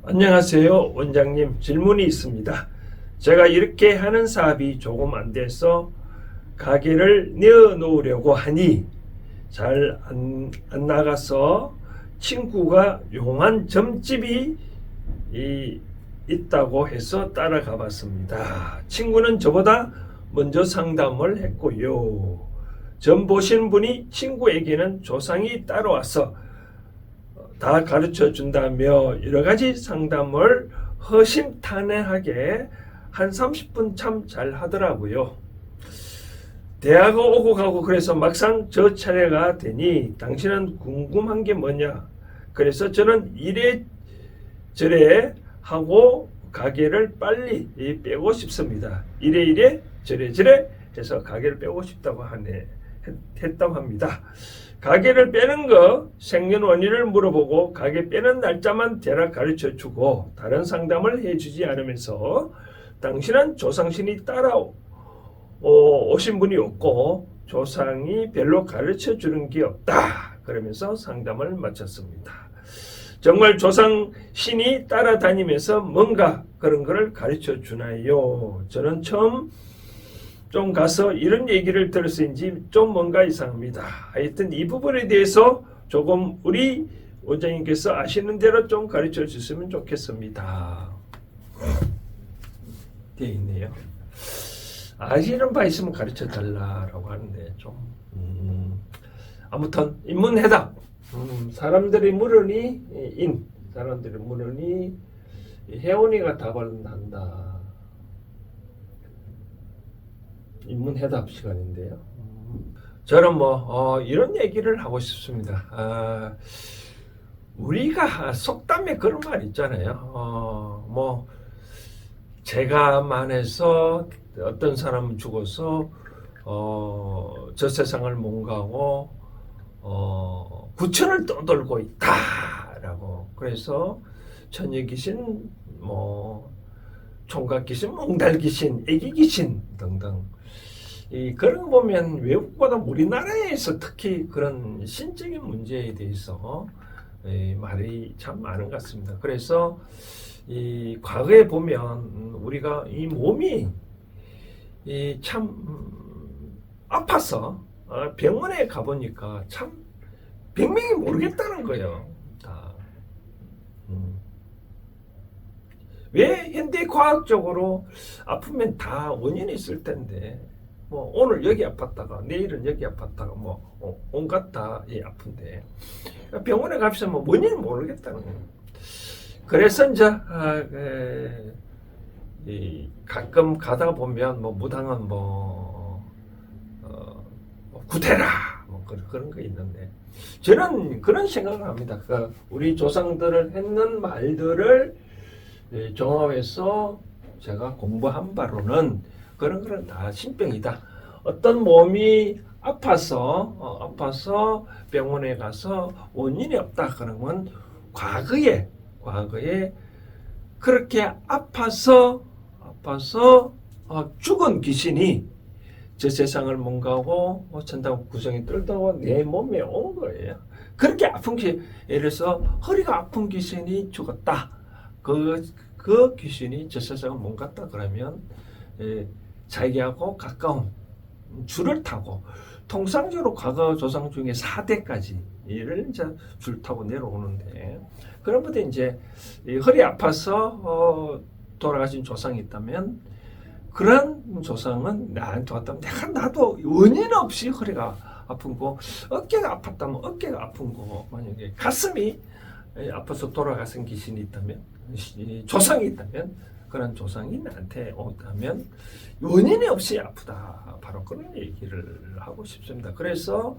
안녕하세요, 원장님. 질문이 있습니다. 제가 이렇게 하는 사업이 조금 안 돼서 가게를 내어놓으려고 하니 잘 안 나가서 친구가 용한 점집이 있다고 해서 따라가 봤습니다. 친구는 저보다 먼저 상담을 했고요. 점 보신 분이 친구에게는 조상이 따라와서 다 가르쳐 준다며 여러 가지 상담을 허심탄회하게 한 30분 참 잘 하더라고요. 대화가 오고 가고 그래서 막상 저 차례가 되니 당신은 궁금한 게 뭐냐? 그래서 저는 이래저래 하고 가게를 빨리 빼고 싶습니다. 이래 저래 해서 가게를 빼고 싶다고 했다고 합니다. 가게를 빼는 거 생년월일을 물어보고 가게 빼는 날짜만 대략 가르쳐주고 다른 상담을 해주지 않으면서 당신은 조상신이 오신 분이 없고 조상이 별로 가르쳐주는 게 없다 그러면서 상담을 마쳤습니다. 정말 조상신이 따라다니면서 뭔가 그런 거를 가르쳐 주나요? 저는 처음 좀 가서 이런 얘기를 들었는지 좀 뭔가 이상합니다. 하여튼 이 부분에 대해서 조금 우리 원장님께서 아시는 대로 좀 가르쳐 주시면 좋겠습니다. 되어 있네요. 아시는 바 있으면 가르쳐 달라라고 하는데 좀 아무튼 인문해답. 사람들이 물으니 사람들이 물으니 혜원이가 답을 한다. 인문해답 시간인데요. 저는 이런 얘기를 하고 싶습니다. 우리가 속담에 그런 말 있잖아요. 제가 만해서 어떤 사람은 죽어서 저 세상을 못 가고 구천을 떠돌고 있다라고. 그래서 처녀 귀신, 총각 귀신, 몽달 귀신, 애기 귀신 등등. 그런 거 보면 외국보다 우리나라에서 특히 그런 신적인 문제에 대해서 말이 참 많은 것 같습니다. 그래서 이 과거에 보면 우리가 이 몸이 참 아파서 병원에 가보니까 참 병명이 모르겠다는 거예요. 왜 현대 과학적으로 아프면 다 원인이 있을 텐데 오늘 여기 아팠다가 내일은 여기 아팠다가 온갖 다 아픈데 병원에 가서 원인을 모르겠다는 거예요. 그래서 이제 가끔 가다 보면 무당은 구대라 그런 거 있는데 저는 그런 생각을 합니다. 우리 조상들을 했는 말들을 종합해서 제가 공부한 바로는 그런 거는 다 신병이다. 어떤 몸이 아파서 병원에 가서 원인이 없다 그러면 과거에 그렇게 아파서 죽은 귀신이 저 세상을 못 가고 천당 구성이 떨다고 내 몸에 온 거예요. 그렇게 아픈 예를 들어서 허리가 아픈 귀신이 죽었다. 그 귀신이 저 세상을 못 갔다 그러면 자기하고 가까운 줄을 타고 통상적으로 과거 조상 중에 4대까지 이를 이제 줄 타고 내려오는데 그런 분들 이제 허리 아파서 돌아가신 조상이 있다면 그런 조상은 나한테 왔다면 나도 원인 없이 허리가 아픈 거 어깨가 아팠다면 어깨가 아픈 거 만약에 가슴이 아파서 돌아가신 귀신이 있다면 조상이 있다면 그런 조상이 나한테 오다면 원인이 없이 아프다. 바로 그런 얘기를 하고 싶습니다. 그래서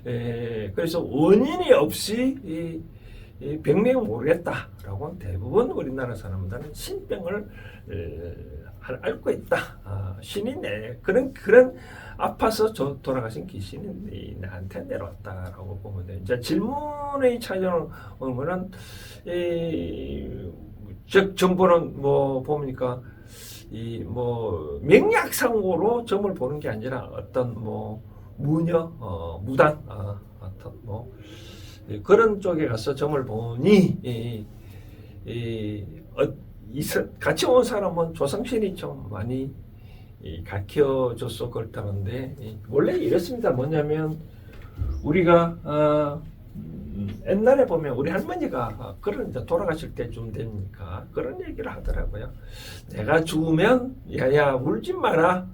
원인이 없이 병명을 모르겠다라고 대부분 우리나라 사람들은 신병을 앓고 있다. 신이네. 그런 아파서 돌아가신 귀신이 나한테 내려왔다라고 보면 돼요. 이제 질문의 찾아오면은 점보는 보니까 명약상으로 점을 보는 게 아니라 어떤 무녀, 무당, 어떤 그런 쪽에 가서 점을 보니 같이 온 사람은 조상신이 좀 많이 가르쳐줘서 그렇다는데 원래 이렇습니다. 뭐냐면 우리가 옛날에 보면 우리 할머니가 그런 이제 돌아가실 때쯤 되니까 그런 얘기를 하더라고요. 내가 죽으면 야야 울지 마라.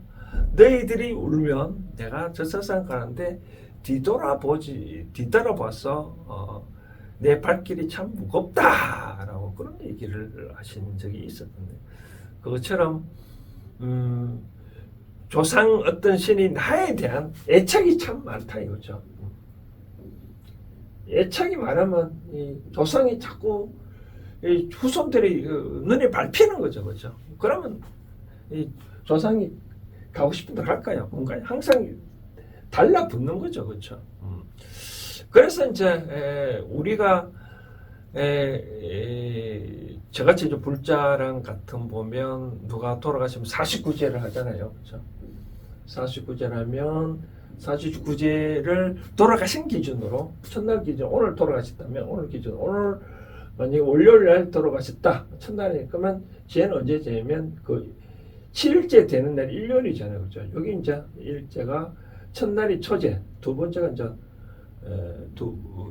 너희들이 울면 내가 저 세상 가는데 뒤돌아봐서 내 발길이 참 무겁다라고 그런 얘기를 하신 적이 있었는데 그것처럼 조상 어떤 신이 나에 대한 애착이 참 많다 이거죠. 애착이 많으면 이 조상이 자꾸 이 후손들이 눈에 밟히는 거죠, 그죠? 그러면 이 조상이 가고 싶은 데 갈까요? 뭔가 항상 달라붙는 거죠, 그렇죠? 그래서 이제 우리가 저같이 이제 불자랑 같은 보면 누가 돌아가시면 49제를 하잖아요, 그렇죠? 49제라면 49제를 돌아가신 기준으로 첫날 기준 오늘 돌아가셨다면 오늘 기준 오늘 만약에 월요일 날 돌아가셨다 첫날에 그러면 쟤는 언제 재면 그 7일째 되는 날 일요일이잖아요, 그렇죠? 여기 이제 일제가 첫날이 초제, 두 번째가 이제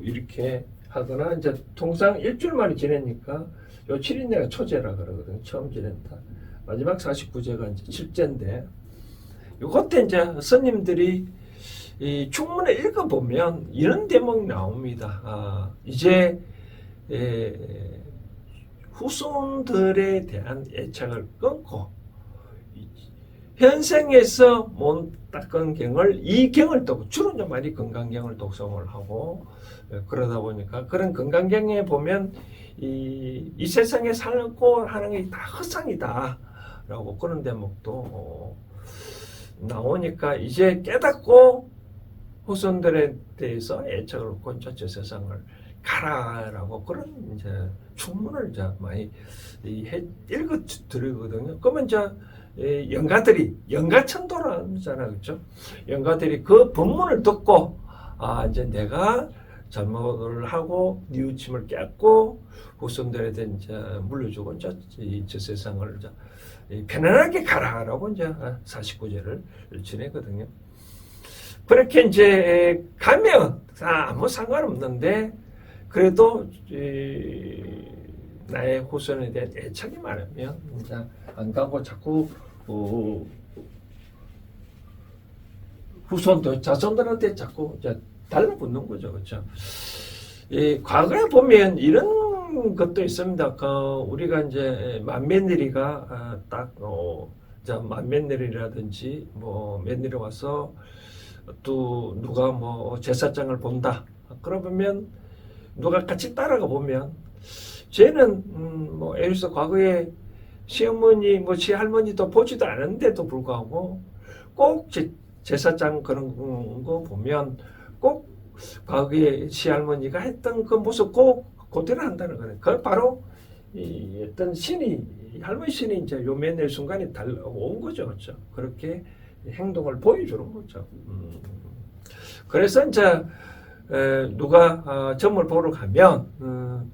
이렇게 하거나 이제 통상 일주일 만에 지내니까 요 7일 내가 초제라 그러거든요. 처음 지낸다. 마지막 49제가 이제 7제인데 요것때 이제 스님들이 이 충문을 읽어보면 이런 대목이 나옵니다. 이제 후손들에 대한 애착을 끊고 현생에서 못 닦은 경을 이 경을 또 주로 좀 많이 건강경을 독송을 하고 그러다 보니까 그런 건강경에 보면 이 세상에 살고 하는 게 다 헛상이다라고 그런 대목도 나오니까 이제 깨닫고 후손들에 대해서 애착을 놓고 저 세상을 가라라고 그런 이제 충문을 이제 많이 읽어 드리거든요. 그러면 이제 영가들이 영가천도라는 잖아요, 그렇죠? 영가들이 그 법문을 듣고 이제 내가 잘못을 하고 뉘우침을 깼고 후손들에 이제 물려주고 이제 저 세상을 이제 편안하게 가라라고 이제 49제를 지내거든요. 그렇게 이제 가면 아무 상관없는데 그래도 나의 후손에 대한 애착이 많으면 이제 안 가고 자꾸 후손들 자손들한테 자꾸 이제 달라붙는 거죠, 그렇죠? 과거에 보면 이런 것도 있습니다. 우리가 이제 맏며느리가 맏며느리라든지 뭐 며느리 와서 또 누가 뭐 제사장을 본다. 그러면 누가 같이 따라가 보면 쟤는 뭐 예를 들어서 과거에 시어머니 뭐 시할머니도 보지도 않았는데도 불구하고 꼭 제사장 그런 거 보면 꼭 과거에 시할머니가 했던 그 모습 꼭 그대로 한다는 거예요. 그 바로 이 어떤 신이 할머니 신이 이제 요 맨날 순간에 달려온 거죠, 그렇죠? 그렇게 행동을 보여주는 거죠. 그래서 이제 누가 점을 보러 가면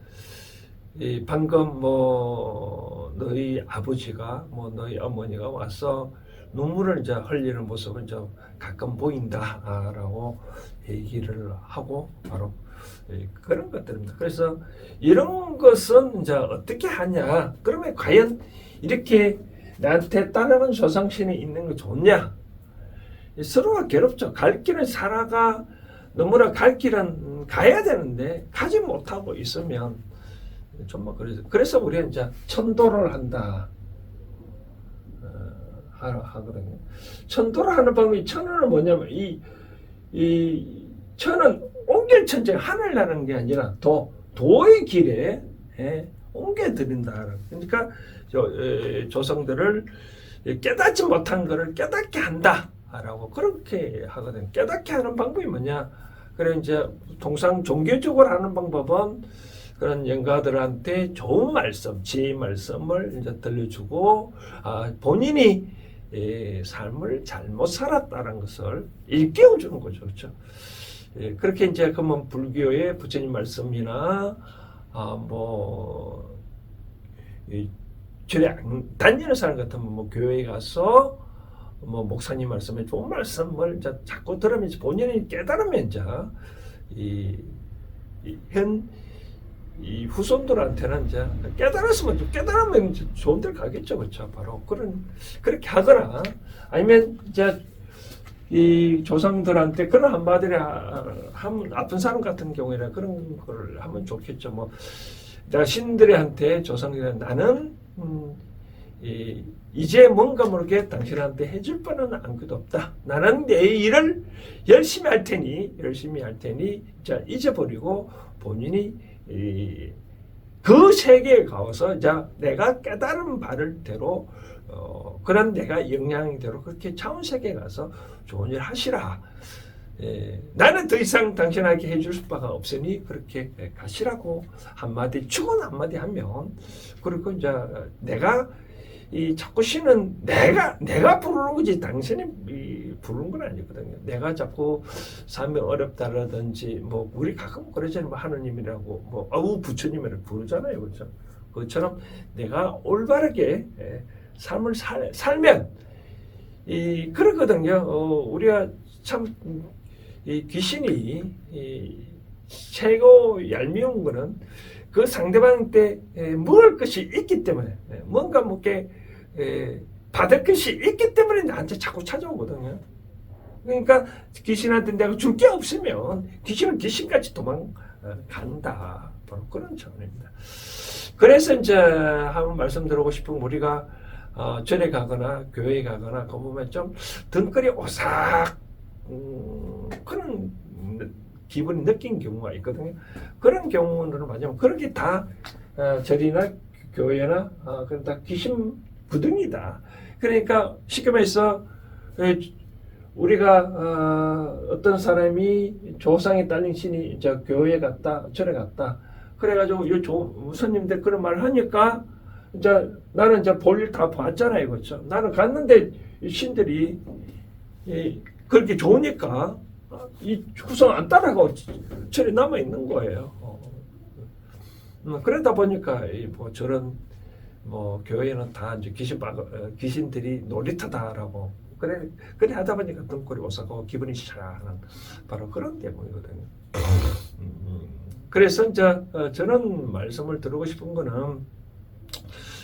방금 뭐 너희 아버지가 뭐 너희 어머니가 와서 눈물을 이제 흘리는 모습은 이제 가끔 보인다라고 얘기를 하고 바로 그런 것들입니다. 그래서 이런 것은 이제 어떻게 하냐? 그러면 과연 이렇게 나한테 따르는 조상신이 있는 거 좋냐? 서로가 괴롭죠. 갈 길은 살아가 너무나 갈 길은 가야 되는데 가지 못하고 있으면 정말 그래서 우리가 이제 천도를 한다 하거든요. 천도를 하는 방법이 천은 뭐냐면 이 천은 옮길천재 하늘 나는 게 아니라 도의 길에 옮겨드린다. 그러니까 조상들을 깨닫지 못한 것을 깨닫게 한다라고 그렇게 하거든요. 깨닫게 하는 방법이 뭐냐? 그래 이제 통상 종교적으로 하는 방법은 그런 영가들한테 좋은 말씀, 지혜의 말씀을 이제 들려주고 본인이 삶을 잘못 살았다는 것을 일깨워주는 거죠, 그렇죠? 그렇게 이제 그러면 불교의 부처님 말씀이나 뭐 이 절에 안 다니는 사람 같으면 뭐 교회에 가서 뭐 목사님 말씀에 좋은 말씀을 이제 자꾸 들으면서 본인이 깨달으면 이제 이 후손들한테는 이제 깨달으면 이제 좋은 데 가겠죠, 그렇죠? 바로 그렇게 하거나 아니면 이제 이 조상들한테 그런 한마디를 하면 아픈 사람 같은 경우에는 그런 걸 하면 좋겠죠. 뭐 내가 신들한테 조상들한테 나는 이제 뭔가 모르게 당신한테 해줄 바는 아무것도 없다. 나는 내 일을 열심히 할 테니 이제 잊어버리고 본인이 그 세계에 가서 이제 내가 깨달은 바를 대로 그런 내가 역량대로 그렇게 차원 세계에 가서 좋은 일 하시라. 나는 더 이상 당신에게 해줄 바가 없으니 그렇게 가시라고 한마디 축원 한마디 하면 그리고 이제 내가 자꾸 신은 내가 부르는 거지 당신이 부르는 건 아니거든요. 내가 자꾸 삶이 어렵다라든지 뭐 우리 가끔 그러잖아요. 뭐 하느님이라고 뭐 부처님이라고 부르잖아요, 그렇죠? 그것처럼 내가 올바르게 삶을 살면 그렇거든요. 우리가 참 이 귀신이 최고 얄미운 거는 그 상대방 때 먹을 것이 있기 때문에 뭔가 먹게 받을 것이 있기 때문에 나한테 자꾸 찾아오거든요. 그러니까 귀신한테 내가 줄 게 없으면 귀신은 귀신같이 도망간다. 바로 그런 차원입니다. 그래서 이제 한번 말씀드리고 싶은 우리가 절에 가거나 교회에 가거나 그 보면 좀 등골이 오싹 그런 기분이 느낀 경우가 있거든요. 그런 경우는 맞으면 그렇게 다 절이나 교회나 그런 다 귀신 부등이다. 그러니까 쉽게 말해서 우리가 어떤 사람이 조상에 딸린 신이 이제 교회에 갔다 절에 갔다. 그래가지고 이 스님들 그런 말을 하니까 이제 나는 이제 볼일 다 봤잖아요, 그렇죠? 나는 갔는데 이 신들이 그렇게 좋으니까 이 후손 안 따라가고 절에 남아 있는 거예요. 그러다 보니까 뭐 저런 뭐 교회는 다 이제 귀신들이 놀이터다라고 그래 하다 보니까 등골이 오싹하고 기분이 시원하는 바로 그런 때문이거든요. 그래서 이제 저는 말씀을 드리고 싶은 거는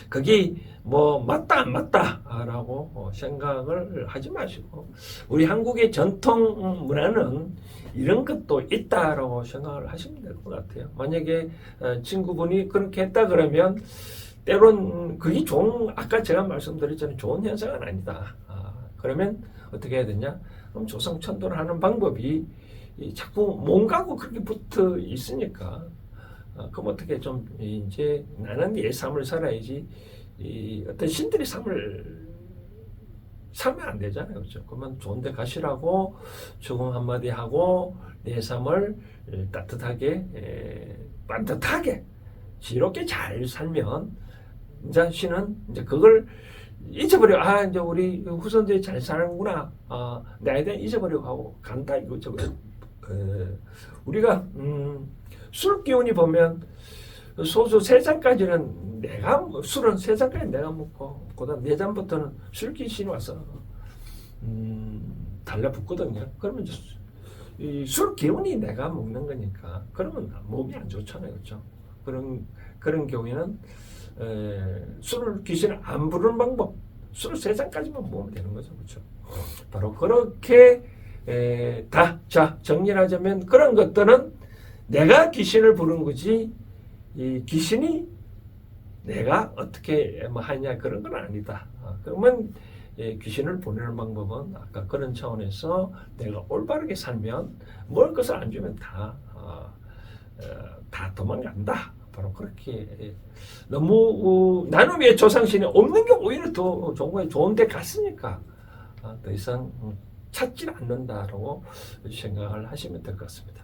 그게 뭐 맞다 안 맞다라고 생각을 하지 마시고 우리 한국의 전통 문화는 이런 것도 있다라고 생각을 하시면 될 것 같아요. 만약에 친구분이 그렇게 했다 그러면 때론 그게 아까 제가 말씀드렸잖아요. 좋은 현상은 아니다. 그러면 어떻게 해야 되냐? 그럼 조상 천도를 하는 방법이 자꾸 뭔가고 그렇게 붙어 있으니까 그럼 어떻게 좀 이제 나는 내 삶을 살아야지 어떤 신들의 삶을 살면 안 되잖아요, 그렇죠? 그러면 좋은데 가시라고 조금 한마디 하고 내 삶을 따뜻하게 반듯하게 지롭게 잘 살면 이제 신은 이제 그걸 잊어버려. 이제 우리 후손들이 잘 사는구나. 나에 대한 잊어버리고 하고 간다 이거죠. 우리가 술 기운이 보면 소주 3잔까지는 술은 3잔까지 내가 먹고 그다음 4잔부터는 술 귀신이 와서 달라붙거든요. 그러면 이 술 기운이 내가 먹는 거니까 그러면 몸이 안 좋잖아요, 그렇죠? 그런 경우에는 술을 귀신을 안 부르는 방법, 술을 3잔까지만 먹으면 되는 거죠, 그렇죠? 바로 그렇게 자 정리를 하자면 그런 것들은 내가 귀신을 부른 거지 이 귀신이 내가 어떻게 뭐 하냐 그런 건 아니다. 그러면 귀신을 보내는 방법은 아까 그런 차원에서 내가 올바르게 살면 먹을 것을 안 주면 다 도망간다. 바로 그렇게 너무 나는 왜 조상신이 없는 게 오히려 더 좋은 거예요. 좋은 데 갔으니까 더 이상 찾지 않는다라고 생각을 하시면 될 것 같습니다.